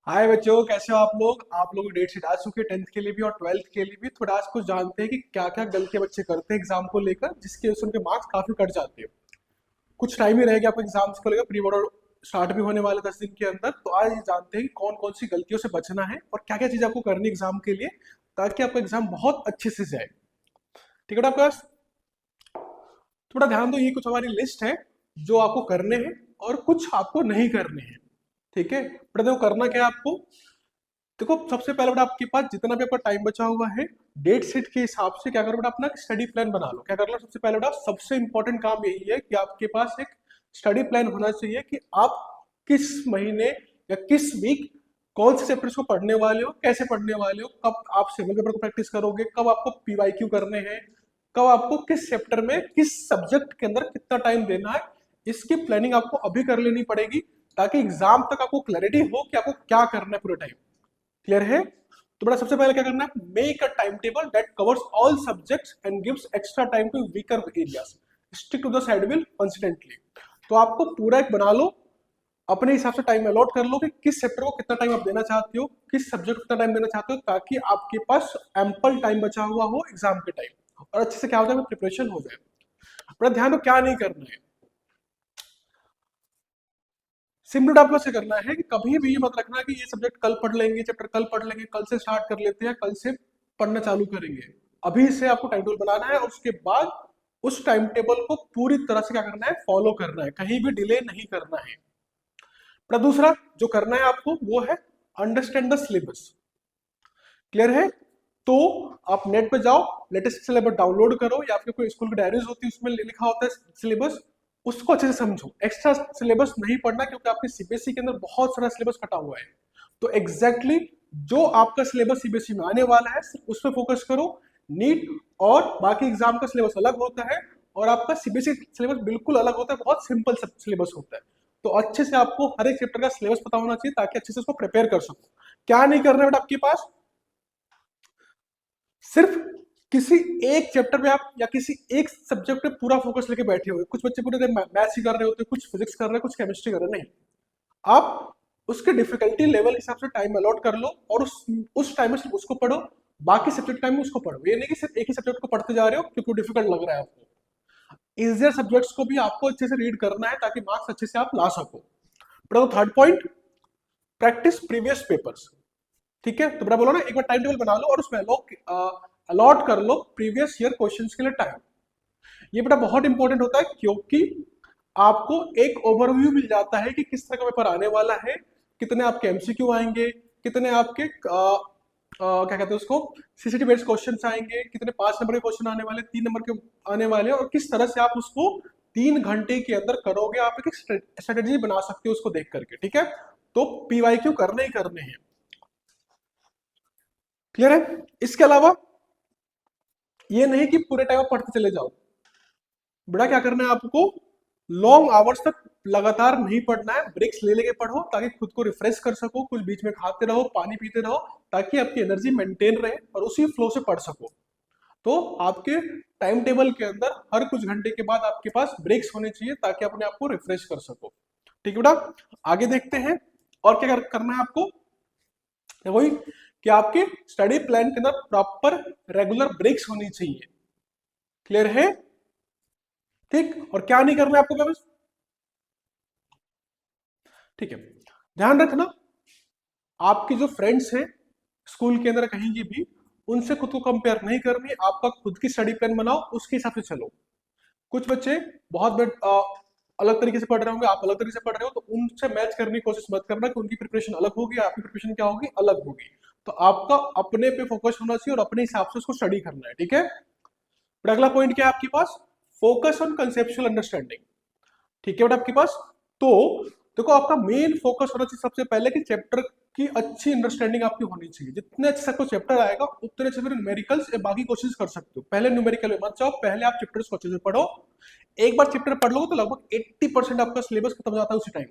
हाय बच्चों, कैसे हो आप लोग डेट शीट आ चुके हैं 10th के लिए भी और 12th के लिए भी। थोड़ा आज कुछ जानते हैं कि क्या क्या गलतियां बच्चे करते हैं एग्जाम को लेकर, जिसकी वजह से उनके मार्क्स काफी कट जाते हैं। कुछ टाइम ही रहेगा आपको एग्जाम्स को लेकर, प्री बोर्ड स्टार्ट भी होने वाले 10 दिन के अंदर। तो आज ये जानते हैं कि कौन कौन सी गलतियों से बचना है और क्या क्या चीज आपको करनी है एग्जाम के लिए, ताकि आपका एग्जाम बहुत अच्छे से जाए। ठीक है ना आपके पास? थोड़ा ध्यान दो, ये कुछ हमारी लिस्ट है जो आपको करने हैं और कुछ आपको नहीं करने हैं। ठीक है, बट देखो करना क्या है आपको। देखो सबसे पहले बेटा, आपके पास जितना भी आपका टाइम बचा हुआ है, डेट शीट के हिसाब से क्या करो बेटा, अपना स्टडी प्लान बना लो। क्या कर लो सबसे पहले बेटा, सबसे इंपॉर्टेंट काम यही है कि आपके पास एक स्टडी प्लान होना चाहिए कि आप किस महीने या किस वीक कौन से चैप्टर्स को पढ़ने वाले हो, कैसे पढ़ने वाले हो, कब आप सिविल पेपर को प्रैक्टिस करोगे, कब आपको पीवाईक्यू करने हैं, कब आपको किस चैप्टर में किस सब्जेक्ट के अंदर कितना टाइम देना है। इसकी प्लानिंग आपको अभी कर लेनी पड़ेगी, ताकि एग्जाम तक आपको क्लैरिटी हो कि आपको क्या करना है पूरे टाइम। क्लियर है? तो बड़ा सबसे पहले क्या करना है, make a time table that covers all subjects and gives extra time to weaker areas, stick to the schedule consistently. तो आपको पूरा एक बना लो, अपने हिसाब से टाइम अलॉट कर लो कि किस चैप्टर को कितना टाइम आप देना चाहते हो, किस सब्जेक्ट को कितना टाइम देना चाहते हो, ताकि आपके पास एम्पल टाइम बचा हुआ हो एग्जाम के टाइम और अच्छे से क्या हो जाए, प्रिपरेशन हो जाए। बड़ा ध्यान दो क्या नहीं करना है। सिंपल आपको से करना है कि कभी भी ये मत रखना कि ये सब्जेक्ट कल पढ़ लेंगे, चैप्टर कल पढ़ लेंगे, कल से स्टार्ट कर लेते हैं, कल से पढ़ना चालू करेंगे। अभी से आपको टाइम टेबल बनाना है और उसके बाद उस टाइम टेबल को पूरी तरह से क्या करना है, फॉलो करना है, कहीं भी डिले नहीं करना है। पर दूसरा जो करना है आपको वो है अंडरस्टैंड द सिलेबस। क्लियर है? तो आप नेट पे जाओ, लेटेस्ट सिलेबस डाउनलोड करो, या फिर कोई स्कूल की डायरीज होती है उसमें लिखा होता है सिलेबस, उसको अच्छे से समझो। एक्स्ट्रा सिलेबस नहीं पढ़ना, क्योंकि आपके सीबीएसई के अंदर बहुत सारा सिलेबस कटा हुआ है। तो एग्जैक्टली जो आपका सिलेबस सीबीएसई में आने वाला है सिर्फ उस पर फोकस करो। नीट और बाकी एग्जाम का सिलेबस अलग होता है और आपका सीबीएसई सिलेबस बिल्कुल अलग होता है, बहुत सिंपल सिलेबस होता है। तो अच्छे से आपको हर एक चैप्टर का सिलेबस पता होना चाहिए, ताकि अच्छे से उसको प्रिपेयर कर सको। क्या नहीं करना है बेटा आपके पास, सिर्फ किसी एक चैप्टर में आप या किसी एक सब्जेक्ट पे पूरा फोकस लेके बैठे हुए। कुछ बच्चे पूरे दिन मैथ्स ही कर रहे होते हैं, कुछ फिजिक्स कर रहे हैं, कुछ केमिस्ट्री कर रहे हैं। नहीं, आप उसके डिफिकल्टी लेवल के हिसाब से टाइम अलॉट कर लो और उस टाइम में सिर्फ उसको पढ़ो, बाकी सब्जेक्ट टाइम में उसको पढ़ो। ये नहीं कि सिर्फ एक ही सब्जेक्ट को पढ़ते जा रहे हो क्योंकि डिफिकल्ट लग रहा है आपको। इजियर सब्जेक्ट्स को भी आपको अच्छे से रीड करना है, ताकि मार्क्स अच्छे से आप ला सको। But third point, practice previous papers. ठीक है, तो बड़ा बोलो ना, एक बार टाइम टेबल बना लो और उसमें अलॉट कर लो प्रीवियस ईयर क्वेश्चंस के लिए टाइम। ये बेटा बहुत इंपॉर्टेंट होता है, क्योंकि आपको एक ओवरव्यू मिल जाता है कि किस तरह का पेपर आने वाला है, कितने आपके एमसीक्यू आएंगे, कितने आपके क्या कहते हैं उसको, सीसीटी बेस्ड क्वेश्चन आएंगे, कितने 5 नंबर के क्वेश्चन आने वाले, 3 नंबर के आने वाले, और किस तरह से आप उसको 3 घंटे के अंदर करोगे। आप एक स्ट्रेटेजी बना सकते हो उसको देख करके। ठीक है, तो पीवाईक्यू करने ही करने हैं। क्लियर है? इसके अलावा ये नहीं कि पूरे टाइम आप पढ़ते चले जाओ। बड़ा क्या करना है आपको, लॉन्ग आवर्स तक लगातार नहीं पढ़ना है, ब्रेक्स ले लेके पढ़ो, ताकि खुद को रिफ्रेश कर सको, कुछ बीच में खाते रहो, पानी पीते रहो, ताकि आपकी एनर्जी मेंटेन रहे और उसी फ्लो से पढ़ सको। तो आपके टाइम टेबल के अंदर हर कुछ घंटे के बाद आपके पास ब्रेक्स होने चाहिए, ताकि अपने आप को रिफ्रेश कर सको। ठीक है बेटा, आगे देखते हैं और क्या करना है आपको। वही कि आपके स्टडी प्लान के अंदर प्रॉपर रेगुलर ब्रेक्स होनी चाहिए। क्लियर है? ठीक, और क्या नहीं करना है आपको बस। ठीक है, ध्यान रखना, आपके जो फ्रेंड्स हैं स्कूल के अंदर कहीं की भी, उनसे खुद को कंपेयर नहीं करनी। आपका खुद की स्टडी प्लान बनाओ, उसके हिसाब से चलो। कुछ बच्चे अलग तरीके से पढ़ रहे होंगे, आप अलग तरीके से पढ़ रहे हो, तो उनसे मैच करने की कोशिश मत करना कि उनकी प्रिपरेशन अलग होगी, आपकी प्रिपरेशन क्या होगी, अलग होगी। तो आपका अपने पे फोकस होना चाहिए और अपने हिसाब से उसको स्टडी करना है। ठीक है, फिर अगला पॉइंट क्या है आपके पास, फोकस ऑन कंसेप्चुअल अंडरस्टैंडिंग। ठीक है बेटा आपके पास, तो देखो आपका मेन फोकस होना चाहिए सबसे पहले कि चैप्टर की अच्छी अंडरस्टैंडिंग आपकी होनी चाहिए। जितने अच्छे से आपको चैप्टर आएगा, उतने अच्छे से न्यूमेरिकल्स या बाकी क्वेश्चंस कर सकते हो। पहले न्यूमेरिकल में मत जाओ, पहले आप चैप्टर्स को अच्छे से पढ़ो। एक बार चैप्टर पढ़ लोगे तो लगभग 80% आपका सिलेबस खत्म हो जाता है उसी time.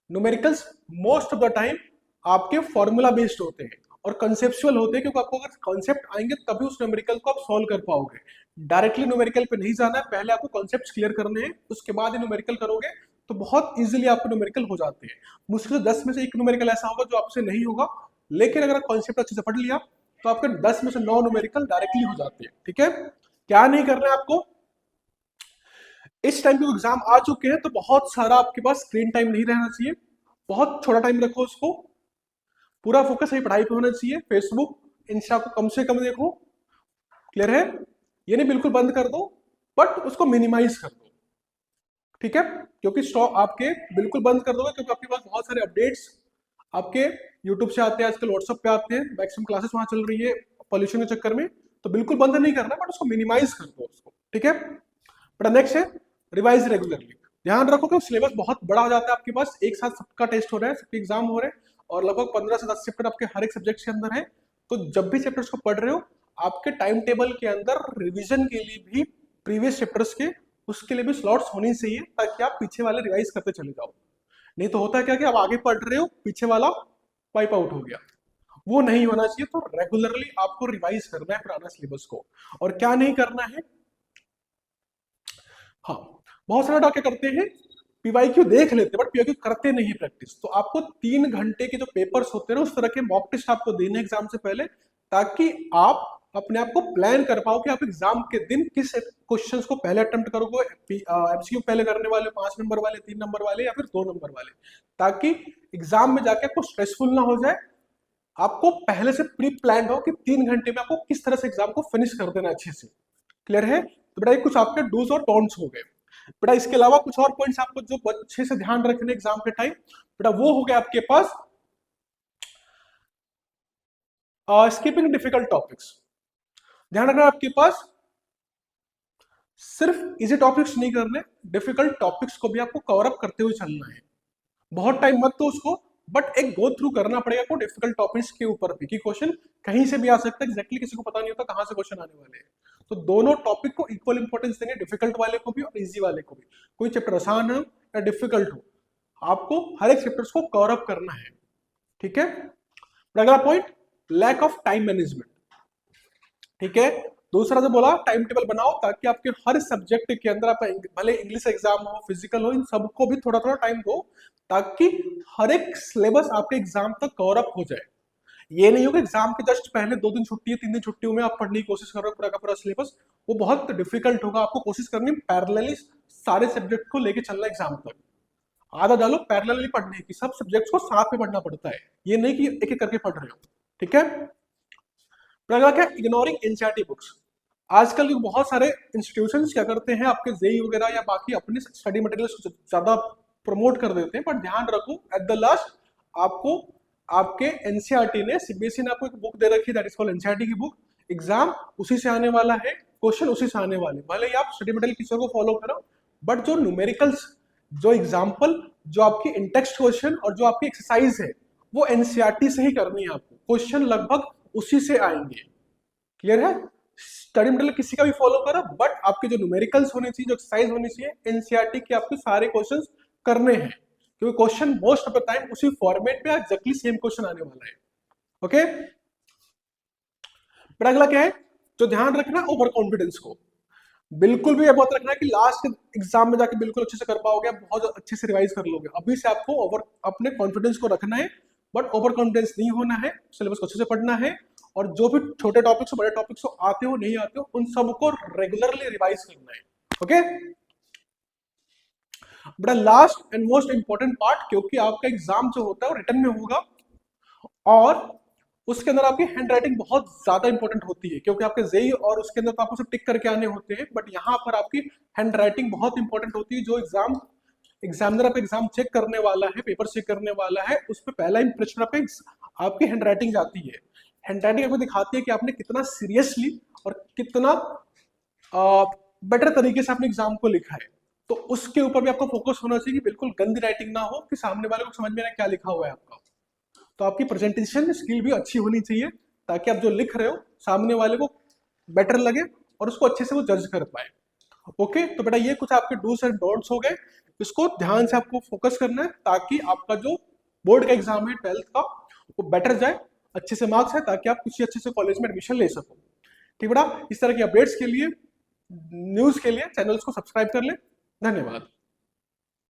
Numericals most of the time आपके फॉर्मूला बेस्ड होते हैं और कंसेप्चुअल होते हैं, क्योंकि आपको अगर कॉन्सेप्ट आएंगे तभी उस न्यूमेरिकल को आप सॉल्व कर पाओगे। डायरेक्टली न्यूमेरिकल पे नहीं जाना है, पहले आपको कॉन्सेप्ट क्लियर करने हैं, उसके बाद ही न्यूमेरिकल करोगे, तो बहुत इजीली आपको न्यूमेरिकल हो जाते हैं। मुश्किल से 10 में से एक न्यूमेरिकल ऐसा होगा जो आपसे नहीं होगा, लेकिन अगर कॉन्सेप्ट अच्छे से पढ़ लिया तो आपके 10 में से 9 न्यूमेरिकल डायरेक्टली हो जाते हैं। ठीक है, क्या नहीं करना है आपको, इस टाइम पे एग्जाम आ चुके हैं तो बहुत सारा आपके पास स्क्रीन टाइम नहीं रहना चाहिए, बहुत छोटा टाइम रखो उसको, पूरा फोकस सही पढ़ाई पे होना चाहिए। फेसबुक इंस्टा को कम से कम देखो, क्लियर है, ये नहीं बिल्कुल बंद कर दो, बट उसको मिनिमाइज कर दो। ठीक है, क्योंकि स्टॉक आपके बिल्कुल बंद कर दोगे क्योंकि आपके पास बहुत सारे अपडेट्स आपके यूट्यूब से आते हैं, आजकल व्हाट्सएप पे आते हैं, मैक्सिमम क्लासेस वहां चल रही है पॉल्यूशन के चक्कर में, तो बिल्कुल बंद नहीं करना, बट उसको मिनिमाइज कर दो उसको। ठीक है, बट नेक्स्ट है रिवाइज रेगुलरली। ध्यान रखो कि सिलेबस बहुत बड़ा हो जाता है आपके पास, एक साथ सबका टेस्ट हो रहा है, सबके एग्जाम हो रहे हैं, और लगभग 15 से 10 चैप्टर आपके हर एक सब्जेक्ट के अंदर है। तो जब भी चैप्टर्स को पढ़ रहे हो, आपके टाइम टेबल के अंदर रिवीजन के लिए भी प्रीवियस चैप्टर्स के उसके लिए भी स्लॉट्स होनी चाहिए, ताकि आप पीछे वाले रिवाइज करते चले जाओ। नहीं तो होता है क्या कि आप आगे पढ़ रहे हो, पीछे वाला वाइप आउट हो गया, वो नहीं होना चाहिए। तो रेगुलरली आपको रिवाइज करना है पुराना सिलेबस को। और क्या नहीं करना है, हाँ, बहुत सारे क्या करते हैं, पीवाईक्यू देख लेते हैं बट पीवाईक्यू करते नहीं प्रैक्टिस। तो आपको 3 घंटे के जो पेपर्स होते हैं ना, उस तरह के मॉक टेस्ट आपको देने एग्जाम से पहले, ताकि आप अपने आप को प्लान कर पाओ कि आप एग्जाम के दिन किस क्वेश्चंस को पहले अटेम्प्ट करोगे, एमसीक्यू पहले करने वाले, 5 नंबर वाले, 3 नंबर वाले, या फिर 2 नंबर वाले, ताकि एग्जाम में जाके आपको स्ट्रेसफुल ना हो जाए। आपको पहले से प्री प्लान हो कि 3 घंटे में आपको किस तरह से एग्जाम को फिनिश कर देना अच्छे से। क्लियर है, तो बेटा ये कुछ आपके डूज और डोंट्स हो गए। बेटा इसके अलावा कुछ और पॉइंट्स आपको जो अच्छे से ध्यान रखने एग्जाम के टाइम, बेटा वो हो गया आपके पास स्किपिंग डिफिकल्ट टॉपिक्स। ध्यान रखना आपके पास सिर्फ इजी टॉपिक्स नहीं करने, डिफिकल्ट टॉपिक्स को भी आपको कवर अप करते हुए चलना है। बहुत टाइम मत तो उसको, बट एक गो थ्रू करना पड़ेगा आपको डिफिकल्ट टॉपिक्स के ऊपर भी, कि क्वेश्चन कहीं से भी आ सकता है, एग्जैक्टली किसी को पता नहीं होता कहां से क्वेश्चन आने वाले हैं। तो दोनों टॉपिक को इक्वल इंपॉर्टेंस देंगे, डिफिकल्ट वाले को भी और इजी वाले को भी। कोई चैप्टर आसान हो या डिफिकल्ट हो, आपको हर एक चैप्टर्स को कवर अप करना है। ठीक है, अगला point, lack of time management. ठीक है, दूसरा जो बोला, टाइम टेबल बनाओ ताकि आपके हर सब्जेक्ट के अंदर, आप भले इंग्लिश एग्जाम हो, फिजिकल हो, इन सबको भी थोड़ा थोड़ा टाइम दो, ताकि हर एक सिलेबस आपके एग्जाम तक कवर अप हो जाए। ये नहीं हो कि एग्जाम के जस्ट पहले 2 दिन छुट्टी है, 3 दिन छुट्टियों में आप पढ़ने की कोशिश कर रहे हो पूरा का पूरा सिलेबस, वो बहुत डिफिकल्ट होगा। आपको कोशिश करनी है पैरेलली सारे सब्जेक्ट को लेके चलना एग्जाम तक। आधा डालो पैरेलली पढ़ने की, सब सब्जेक्ट्स को साथ में पढ़ना पड़ता है, ये नहीं कि एक एक करके पढ़ रहे हो। ठीक है, अगला क्या, इग्नोरिंग एनसीईआरटी बुक्स। आजकल बहुत सारे इंस्टीट्यूशंस क्या करते हैं, आपके जेई वगैरह या बाकी अपने स्टडी मटेरियल्स को ज्यादा प्रमोट कर देते हैं, पर ध्यान रखो एट द लास्ट आपको आपके एनसीईआरटी ने, सीबीएसई ने आपको एक बुक दे रखी है, दैट इज कॉल्ड एनसीईआरटी की बुक। एग्जाम उसी से आने वाला है, क्वेश्चन उसी से आने वाले, भले ही आप स्टडी मटेरियल किसी को फॉलो करो, बट जो न्यूमेरिकल्स, जो एग्जाम्पल, जो आपकी इंटेक्स्ट क्वेश्चन और जो आपकी एक्सरसाइज है, वो एनसीईआरटी से ही करनी है आपको। क्वेश्चन लगभग उसी से आएंगे। क्लियर है, स्टडी मटेरियल किसी का भी फॉलो करो, बट आपके जो न्यूमेरिकल्स होने चाहिए, जो एक्सरसाइज होनी चाहिए, एनसीईआरटी के आपके सारे क्वेश्चंस करने हैं, क्योंकि question most of the time उसी फॉर्मेट पे एग्जैक्टली सेम क्वेश्चन आने वाला है। ओके, फिर अगला क्या है, जो ध्यान रखना, ओवर कॉन्फिडेंस को बिल्कुल भी बहुत रखना है कि लास्ट एग्जाम में जाके बिल्कुल अच्छे से कर पाओगे, बहुत अच्छे से रिवाइज कर लोगे। अभी से आपको ओवर अपने कॉन्फिडेंस को रखना है, बट ओवर कॉन्फिडेंस नहीं होना है, सिलेबस को अच्छे से पढ़ना है, और जो भी छोटे टॉपिक्स हो, बड़े टॉपिक्स हो, आते हो नहीं आते हो, उन सबको रेगुलरली रिवाइज करना है। ओके, बड़ा last and most important part, क्योंकि आपका एग्जाम जो होता है वो रिटर्न में होगा, और उसके अंदर आपकी हैंड राइटिंग बहुत ज्यादा इंपॉर्टेंट होती है, क्योंकि आपके जेई और उसके अंदर तो आपको सिर्फ टिक करके आने होते हैं, बट यहाँ पर आपकी हैंड राइटिंग बहुत इंपॉर्टेंट होती है। जो एग्जामिनर आप एग्जाम चेक करने वाला है, पेपर चेक करने वाला है, उस पर पहला इंप्रेशन आपकी हैंड राइटिंग जाती है। हैंड राइटिंग आपको दिखाती है कि आपने कितना सीरियसली और कितना बेटर तरीके से अपने एग्जाम को लिखा है। तो उसके ऊपर भी आपको फोकस होना चाहिए कि बिल्कुल गंदी राइटिंग ना हो, कि सामने वाले को समझ में ना क्या लिखा हुआ है आपका। तो आपकी प्रेजेंटेशन स्किल भी अच्छी होनी चाहिए, ताकि आप जो लिख रहे हो सामने वाले को बेटर लगे और उसको अच्छे से वो जज कर पाए। ओके, तो बेटा ये कुछ आपके डूज एंड डोंट्स हो गए, इसको ध्यान से आपको फोकस करना है, ताकि आपका जो बोर्ड का एग्जाम है 12th का, वो बेटर जाए, अच्छे से मार्क्स है, ताकि आप किसी अच्छे से कॉलेज में एडमिशन ले सको। ठीक बेटा, इस तरह की अपडेट्स के लिए, न्यूज के लिए चैनल्स को सब्सक्राइब कर ले। धन्यवाद।